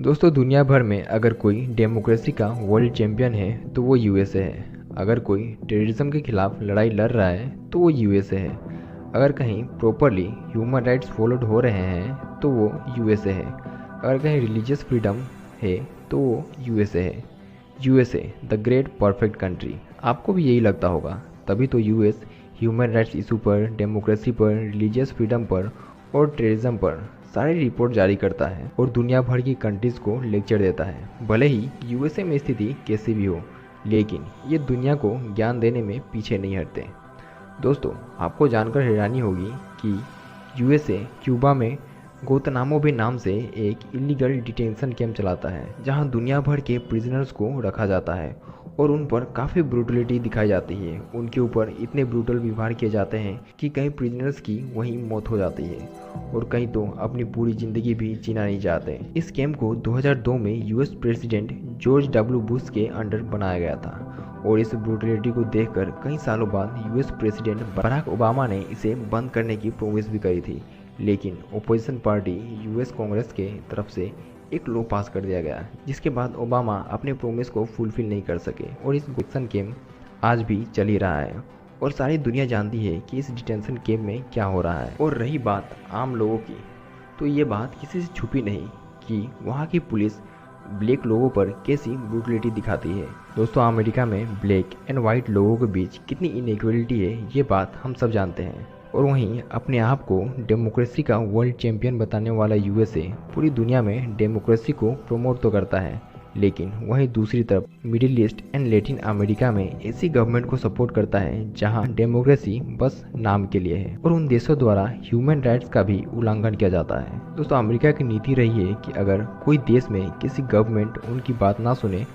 दोस्तों, दुनिया भर में अगर कोई डेमोक्रेसी का वर्ल्ड चैंपियन है तो वो यूएसए है। अगर कोई टेररिज्म के खिलाफ लड़ाई लड़ रहा है तो वो यूएसए है। अगर कहीं प्रॉपरली ह्यूमन राइट्स फॉलोड हो रहे हैं तो वो यूएसए है। अगर कहीं रिलीजियस फ्रीडम है तो वो यूएसए है। USA the great perfect country. आपको भी यही लगता होगा, तभी तो यूएस ह्यूमन राइट्स इशू पर, डेमोक्रेसी पर, रिलीजियस फ्रीडम पर और टेररिज्म पर सारी रिपोर्ट जारी करता है और दुनिया भर की कंट्रीज को लेक्चर देता है। भले ही यूएसए में स्थिति कैसी भी हो, लेकिन ये दुनिया को ज्ञान देने में पीछे नहीं हटते। दोस्तों, आपको जानकर हैरानी होगी कि यूएसए क्यूबा में गुआंतानामो बे नाम से एक इलीगल डिटेंशन कैंप चलाता है, जहां दुनिया भर के प्रिजनर्स को रखा जाता है और उन पर काफ़ी ब्रूटलिटी दिखाई जाती है। उनके ऊपर इतने ब्रूटल व्यवहार किए जाते हैं कि कई प्रिजनर्स की वहीं मौत हो जाती है और कई तो अपनी पूरी ज़िंदगी भी जीना नहीं चाहते। इस कैंप को 2002 में US president George W Bush के अंडर बनाया गया था और इस ब्रूटलिटी को देखकर कई सालों बाद यूएस प्रेसिडेंट बराक ओबामा ने इसे बंद करने की प्रोमिस भी करी थी, लेकिन ओपोजिशन पार्टी यूएस कांग्रेस के तरफ से एक लॉ पास कर दिया गया, जिसके बाद ओबामा अपने प्रोमिस को फुलफिल नहीं कर सके और इस डिटेंशन कैंप आज भी चल ही रहा है और सारी दुनिया जानती है कि इस डिटेंशन कैंप में क्या हो रहा है। और रही बात आम लोगों की, तो ये बात किसी से छुपी नहीं कि वहाँ की पुलिस ब्लैक लोगों पर कैसी ब्रूटलिटी दिखाती है। दोस्तों, अमेरिका में ब्लैक एंड वाइट लोगों के बीच कितनी इनइक्वलिटी है, ये बात हम सब जानते हैं। और वहीं अपने आप को डेमोक्रेसी का वर्ल्ड चैंपियन बताने वाला यूएसए पूरी दुनिया में डेमोक्रेसी को प्रमोट तो करता है, लेकिन वहीं दूसरी तरफ middle east and Latin America में ऐसी गवर्नमेंट को सपोर्ट करता है जहां डेमोक्रेसी बस नाम के लिए है और उन देशों द्वारा ह्यूमन राइट्स का भी उल्लंघन किया जाता है। दोस्तों, अमेरिका की नीति रही है कि अगर कोई देश में किसी गवर्नमेंट उनकी बात ना सुने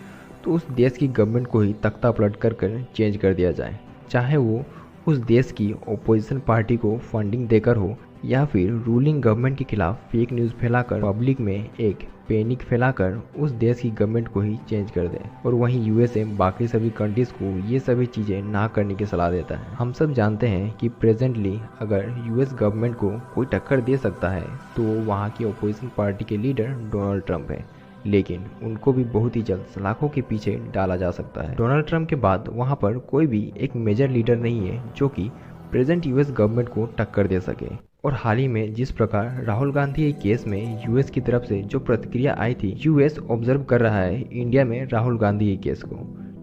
तो उस देश की गवर्नमेंट को ही तख्ता पलट कर चेंज कर दिया जाए, चाहे वो उस देश की ओपोजिशन पार्टी को फंडिंग देकर हो या फिर रूलिंग गवर्नमेंट के खिलाफ फेक न्यूज़ फैलाकर पब्लिक में एक पैनिक फैलाकर उस देश की गवर्नमेंट को ही चेंज कर दे। और वहीं यूएसए बाकी सभी कंट्रीज को ये सभी चीज़ें ना करने की सलाह देता है। हम सब जानते हैं कि प्रेजेंटली अगर यूएस गवर्नमेंट को कोई टक्कर दे सकता है तो वहाँ की ओपोजिशन पार्टी के लीडर डोनाल्ड ट्रंप है, लेकिन उनको भी बहुत ही जल्द सलाखों के पीछे डाला जा सकता है। डोनाल्ड ट्रंप के बाद वहां पर कोई भी एक मेजर लीडर नहीं है जो कि प्रेजेंट यूएस गवर्नमेंट को टक्कर दे सके। और हाल ही में जिस प्रकार राहुल गांधी के केस में यूएस की तरफ से जो प्रतिक्रिया आई थी, यूएस ऑब्जर्व कर रहा है इंडिया में राहुल गांधी के केस को,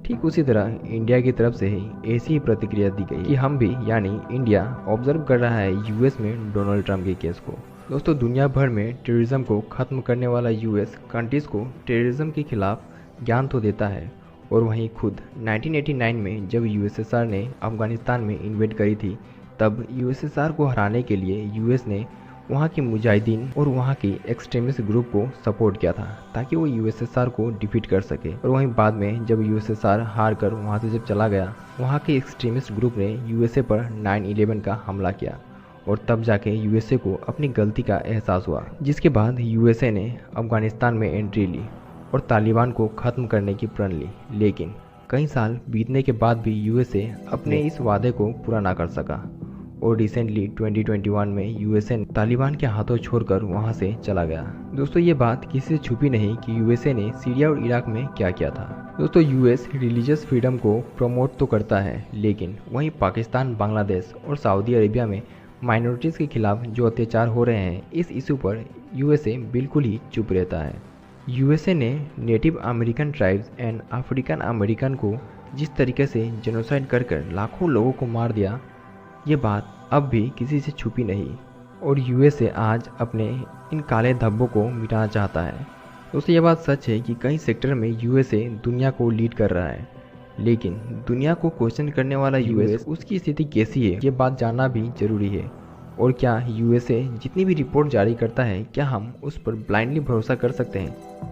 ठीक उसी तरह इंडिया की तरफ से ही ऐसी ही प्रतिक्रिया दी गई कि हम भी यानी इंडिया ऑब्जर्व कर रहा है यूएस में डोनाल्ड ट्रंप के केस को। दोस्तों, दुनिया भर में टेररिज्म को ख़त्म करने वाला यूएस कंट्रीज़ को टेररिज्म के खिलाफ ज्ञान तो देता है और वहीं खुद 1989 में जब यूएसएसआर ने अफगानिस्तान में इन्वेड करी थी, तब यूएसएसआर को हराने के लिए यूएस ने वहाँ के मुजाहिदीन और वहाँ के एक्सट्रीमिस्ट ग्रुप को सपोर्ट किया था ताकि वो यूएसएसआर को डिफीट कर सके। और वहीं बाद में जब यूएसएसआर हार कर वहाँ से जब चला गया, वहाँ के एक्सट्रीमिस्ट ग्रुप ने यूएसए पर 9/11 का हमला किया और तब जाके यूएसए को अपनी गलती का एहसास हुआ, जिसके बाद यूएसए ने अफगानिस्तान में एंट्री ली और तालिबान को ख़त्म करने की प्रण ली। लेकिन कई साल बीतने के बाद भी यूएसए अपने इस वादे को पूरा ना कर सका और रिसेंटली 2021 में यूएसए तालिबान के हाथों छोड़कर वहां से चला गया। दोस्तों, ये बात किसी से छुपी नहीं कि यूएसए ने सीरिया और इराक में क्या किया था। दोस्तों, यूएस रिलीजियस फ्रीडम को प्रमोट तो करता है, लेकिन वहीं पाकिस्तान, बांग्लादेश और सऊदी अरेबिया में माइनॉरिटीज़ के खिलाफ जो अत्याचार हो रहे हैं, इस इशू पर यूएसए बिल्कुल ही चुप रहता है। यूएसए ने native American tribes and African American को जिस तरीके से जेनोसाइड कर लाखों लोगों को मार दिया, ये बात अब भी किसी से छुपी नहीं और यूएसए आज अपने इन काले धब्बों को मिटाना चाहता है। दोस्तों, ये बात सच है कि कई सेक्टर में यूएसए दुनिया को लीड कर रहा है, लेकिन दुनिया को क्वेश्चन करने वाला यूएस, उसकी स्थिति कैसी है, ये बात जानना भी जरूरी है। और क्या यूएसए जितनी भी रिपोर्ट जारी करता है, क्या हम उस पर ब्लाइंडली भरोसा कर सकते हैं?